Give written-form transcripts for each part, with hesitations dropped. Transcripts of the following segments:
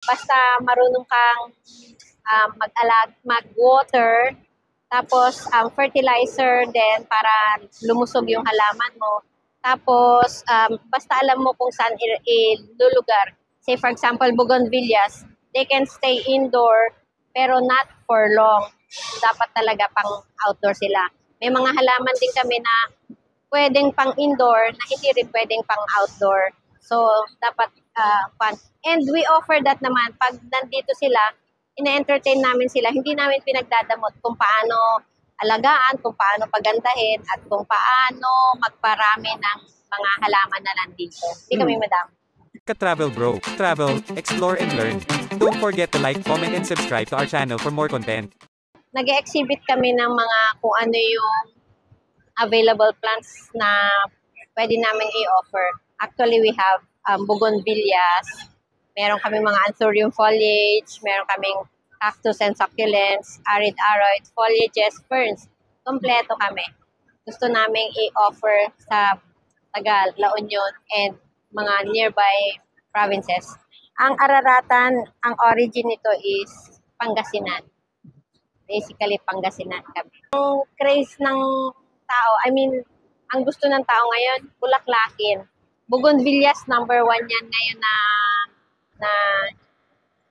Basta marunong kang mag-water, tapos fertilizer din para lumusog yung halaman mo. Tapos basta alam mo kung saan ilulugar. Say for example, bougainvilleas, they can stay indoor pero not for long. Dapat talaga pang outdoor sila. May mga halaman din kami na pwedeng pang indoor na hindi rin pwedeng pang outdoor. So, dapat fun. And we offer that naman. Pag nandito sila, ina-entertain namin sila. Hindi namin pinagdadamot kung paano alagaan, kung paano pagandahin, at kung paano magparami ng mga halaman na nandito. Hindi kami madam. Ka-Travel Bro. Travel, explore and learn. Don't forget to like, comment, and subscribe to our channel for more content. Nag-exhibit kami ng mga kung ano yung available plants na pwede namin i-offer. Actually, we have bougainvilleas, meron kaming mga anthurium foliage, meron kaming cactus and succulents, arid aroid, foliages, ferns. Kompleto kami. Gusto namin i-offer sa Tagal, La Union, and mga nearby provinces. Ang Araratan, ang origin nito is Pangasinan. Basically, Pangasinan kami. Ang craze ng tao, ang gusto ng tao ngayon, bulaklakin. Bougainvilleas, number 1 yan ngayon na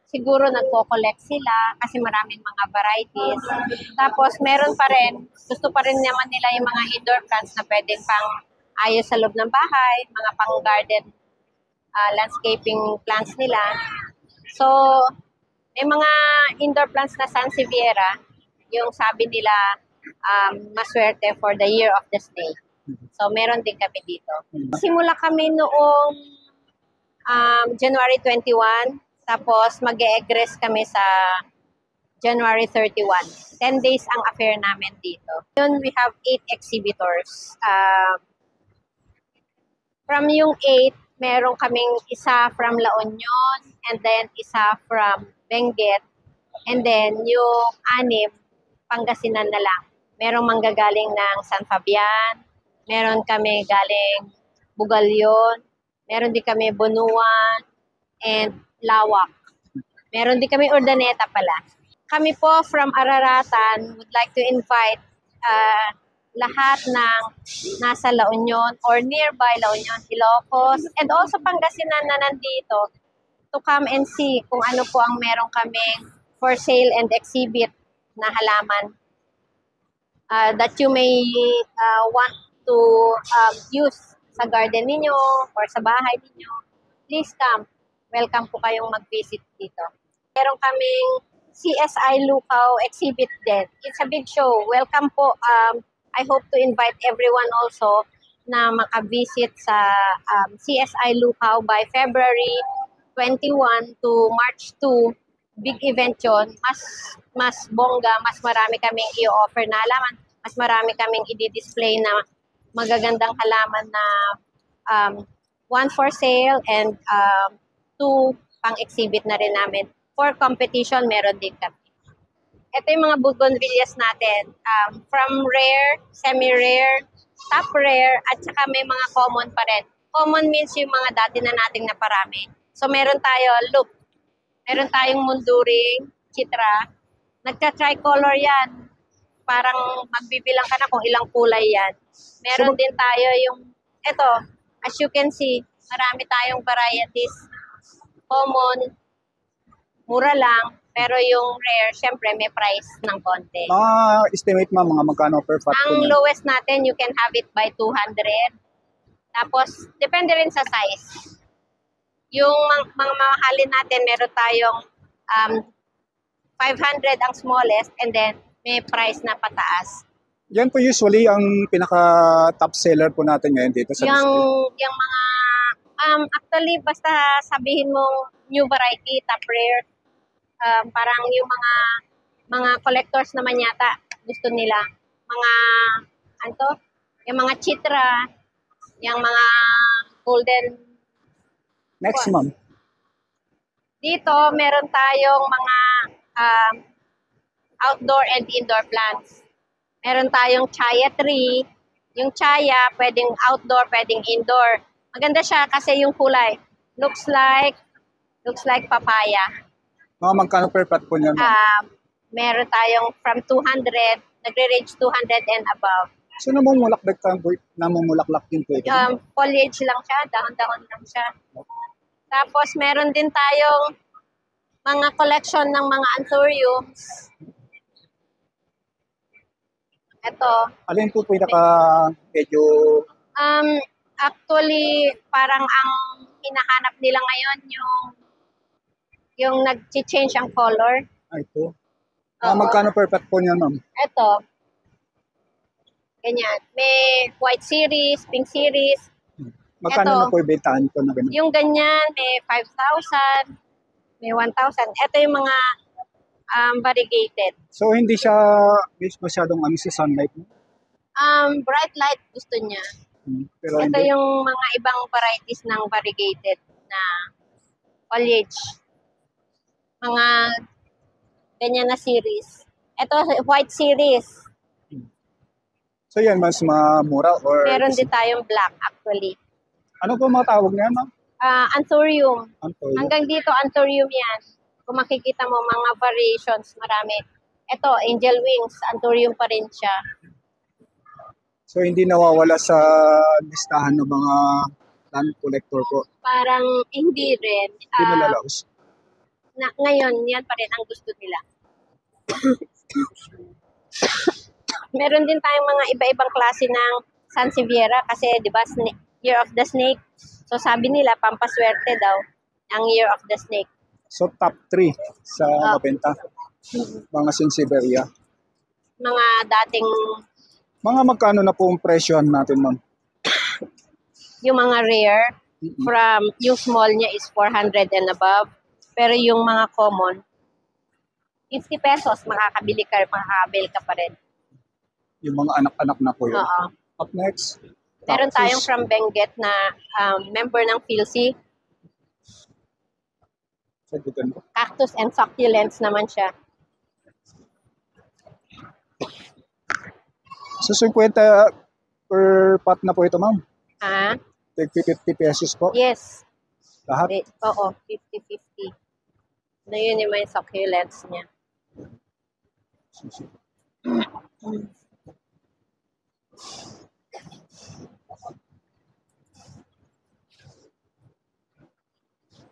siguro nagko-collect sila kasi maraming mga varieties. Tapos, meron pa rin, gusto pa rin naman nila yung mga indoor plants na pwedeng pang ayos sa loob ng bahay, mga pang-garden landscaping plants nila. So, may mga indoor plants na Sansevieria, yung sabi nila maswerte for the year of the snake. So, meron din kami dito. Simula kami noong January 21, tapos mag-e-egress kami sa January 31. 10 days ang affair namin dito. Yun, we have 8 exhibitors. From yung 8, meron kaming isa from La Union, and then isa from Benguet, and then yung 6, Pangasinan na lang. Merong manggagaling ng San Fabian, meron kami galing Bugalyon, meron din kami Bunuan, and Lawak. Meron din kami Urdaneta pala. Kami po from Araratan would like to invite lahat ng nasa La Union or nearby La Union, Ilocos, and also Pangasinan na nandito to come and see kung ano po ang meron kaming for sale and exhibit na halaman that you may want to use sa garden ninyo or sa bahay ninyo. Please come. Welcome po kayong mag-visit dito. Meron kaming CSI Lucao exhibit din. It's a big show. Welcome po. I hope to invite everyone also na makavisit sa CSI Lucao by February 21 to March 2. Big event yun. Mas bongga, mas marami kaming i-offer na halaman. Mas marami kaming i-display na magagandang halaman na 1 for sale and 2 pang-exhibit na rin namin. For competition, meron din kami. Ito yung mga bougainvilleas natin. From rare, semi-rare, top rare, at saka may mga common pa rin. Common means yung mga dati na nating naparami. So meron tayo, look, meron tayong munduring, chitra. Nagka-tricolor yan. Parang magbibilang ka na kung ilang kulay yan. Meron din tayo yung, ito, as you can see, marami tayong varieties. Common, mura lang, pero yung rare, syempre may price ng konti. Estimate mga magkano per pot? Ang lowest natin, you can have it by 200. Tapos, depende rin sa size. Yung mga mamahalin natin, meron tayong 500 ang smallest, and then may price na pataas. Yan po usually ang pinaka-top seller po natin ngayon dito sa display. Yung mga, actually, basta sabihin mong new variety, top rare, parang yung mga collectors naman yata, gusto nila. Yung mga chitra, yung mga golden. Next, ma'am. Dito, meron tayong mga outdoor and indoor plants. Meron tayong chaya tree. Yung chaya, pwedeng outdoor, pwedeng indoor. Maganda siya kasi yung kulay. Looks like Looks like papaya. Mga magkano per pot po niyan, ma'am? Meron tayong from 200, nagre-range 200 and above. So namumulaklak din po ito. Foliage lang siya, dahon-dahon lang siya. Tapos meron din tayong mga collection ng mga anthuriums. Ito. Alin po medyo Actually, parang ang hinahanap nila ngayon yung nag-change ang color. ito? Oo. Magkano per pot po niyan, ma'am? Ito. Ganyan. May white series, pink series. Magkano Ito. na po ibentahan ko na ganun? Yung ganyan, may 5,000, may 1,000. Ito yung mga variegated. So hindi siya masyadong sa sunlight, no? Bright light gusto niya. Pero Ito hindi. yung mga ibang varieties ng variegated na foliage. Mga ganyan na series. Ito, white series. So yan, mas mura or... Meron din tayong black actually. Ano po mga tawag niya, ma'am? Anthurium. Anthurium. Hanggang dito, anthurium yan. Kung makikita mo, mga variations, marami. Ito, angel wings, anthurium pa rin siya. So hindi nawawala sa listahan ng mga plant collector po. Parang hindi rin. Hindi nalalaos. Ngayon, yan pa rin ang gusto nila. Meron din tayong mga iba-ibang klase ng Sansevieria kasi 'di ba Year of the Snake. So sabi nila pampaswerte daw ang Year of the Snake. So top 3 sa mabenta. Mga Sansevieria. Mga dating Mga magkano na po ang presyohan natin, ma'am? yung mga rare from yung small niya is 400 and above. Pero yung mga common 50 pesos makakabili ka pa rin. Yung mga anak-anak na po yun. Oo. Up next. Meron Cactus. tayong from Benguet na member ng PhilC. Sagutan ko. Cactus and succulents naman siya. So 50 per pot na po ito, ma'am. 50 pesos po. Yes. Lahat. Oo, 50-50. Na yun yung may succulents niya.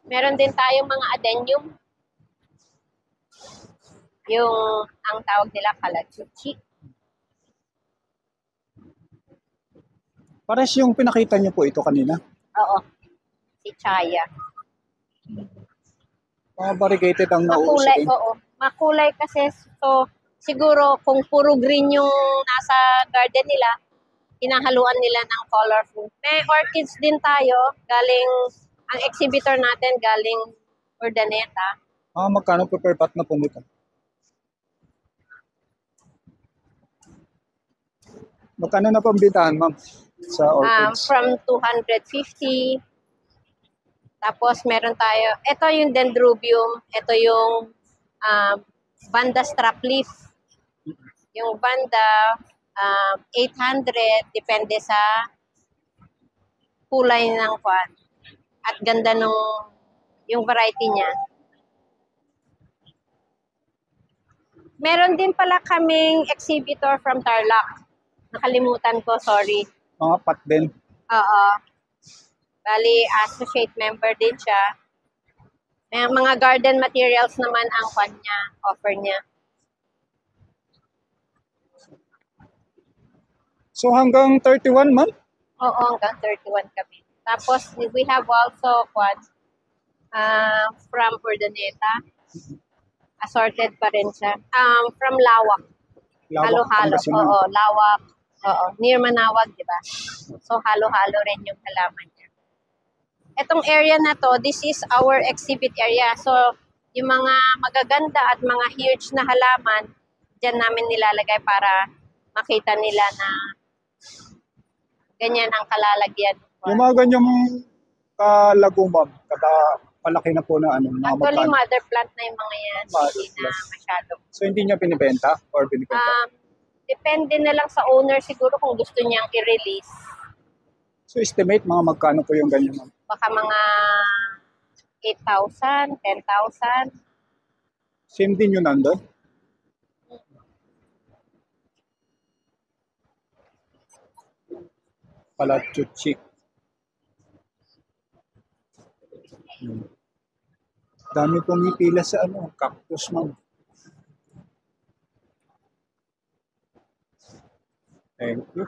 Meron din tayong mga adenium. Yung, ang tawag nila, kalachuchi. Pares yung pinakita niyo po ito kanina. Oo. Si Chaya. Mga variegated ang Makulay, nauusin. oo. Makulay kasi, so, siguro kung puro green yung nasa garden nila, hinahaluan nila ng colorful. May orchids din tayo, galing, ang exhibitor natin galing Urdaneta. Magkano po per pot na po nito? Magkano na po ang bitahan, ma'am? Sa orchids? From 250. Tapos meron tayo, ito yung dendrobium, ito yung banda strap leaf. Yung banda, 800, depende sa kulay ng kwan. At ganda nung yung variety niya. Meron din pala kaming exhibitor from Tarlac. Nakalimutan ko, sorry. Mga pot din. Oo. Bali, associate member din siya. May mga garden materials naman ang kwan niya, offer niya. So hanggang 31, ma'am? Oo, hanggang 31 kami. Tapos, we have also kwan from Urdaneta. Assorted pa rin siya. From Lawak. Halo-halo. Pangasinan. Oo, Lawak. Oo, near Manawag, di ba? So, halo-halo rin yung halaman niya. Etong area na to, this is our exhibit area. So, yung mga magaganda at mga huge na halaman, dyan namin nilalagay para makita nila na ganyan ang kalalagyan. Yung mga ganyang kalago, ma'am, palaki na po na ano, mga Actually, magkano. mother plant na yung mga yan. Mother Hindi na plant. masyado. So hindi niya binibenta or binibenta? Depende na lang sa owner siguro kung gusto niyang i-release. So estimate mga magkano po yung ganyan, ma'am? Baka mga 8,000, 10,000. Same din yun nandun? Palachuchi. Dami pumipila sa cactus man. Thank you.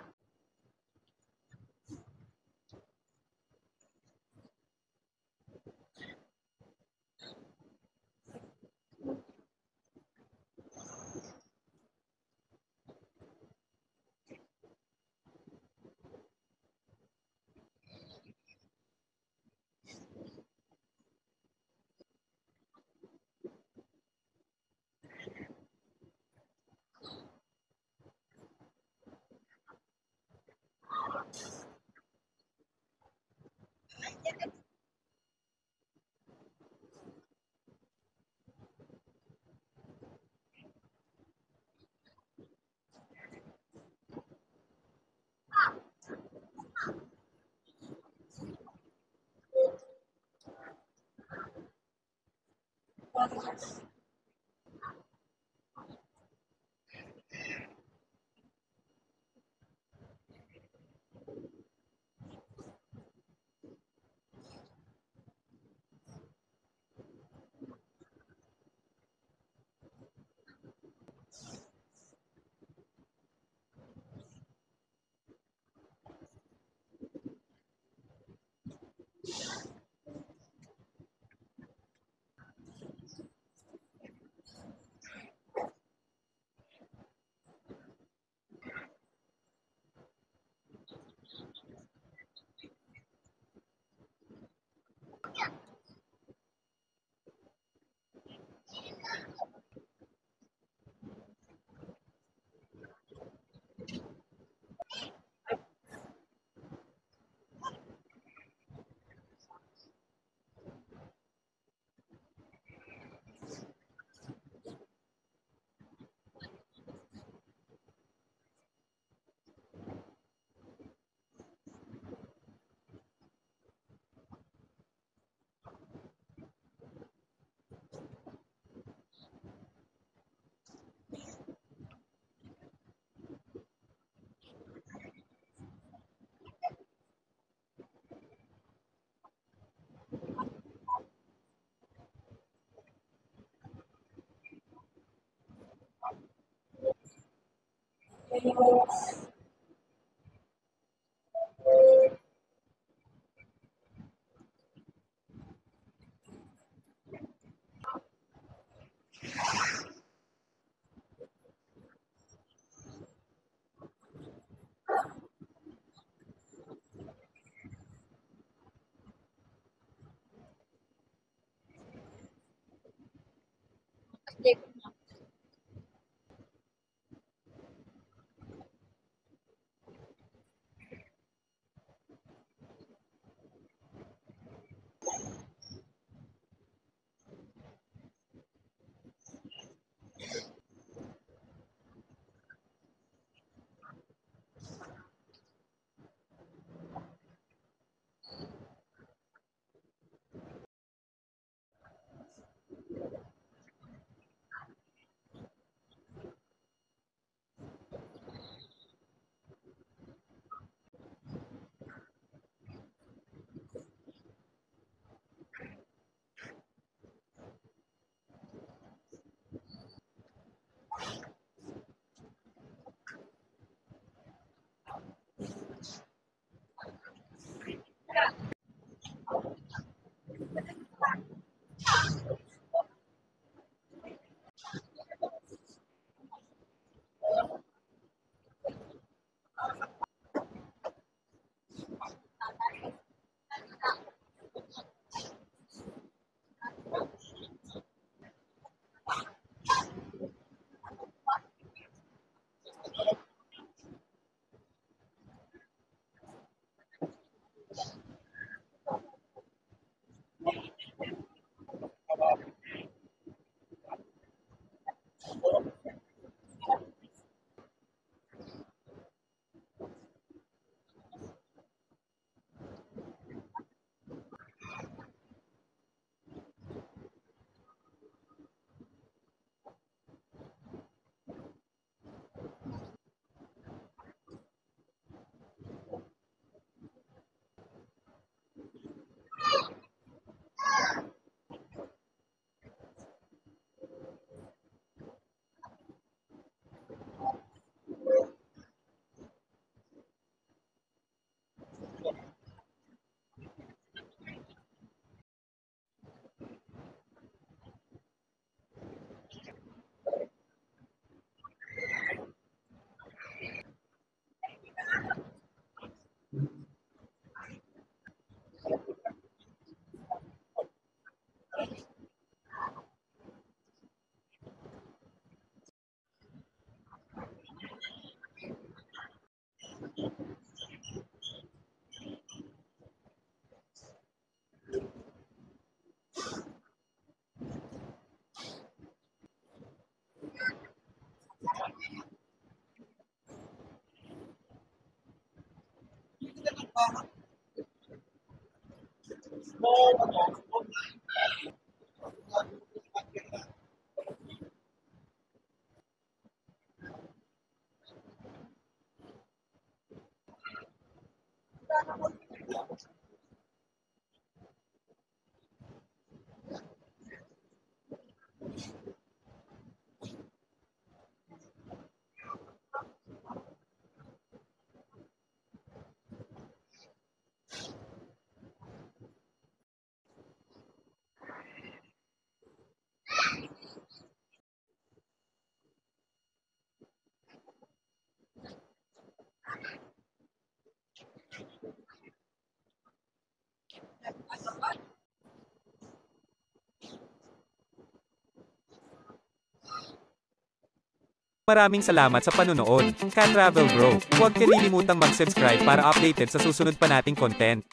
Maraming salamat sa panunood. Ka-Travel Bro. Huwag kalilimutang mag-subscribe para updated sa susunod pa nating content.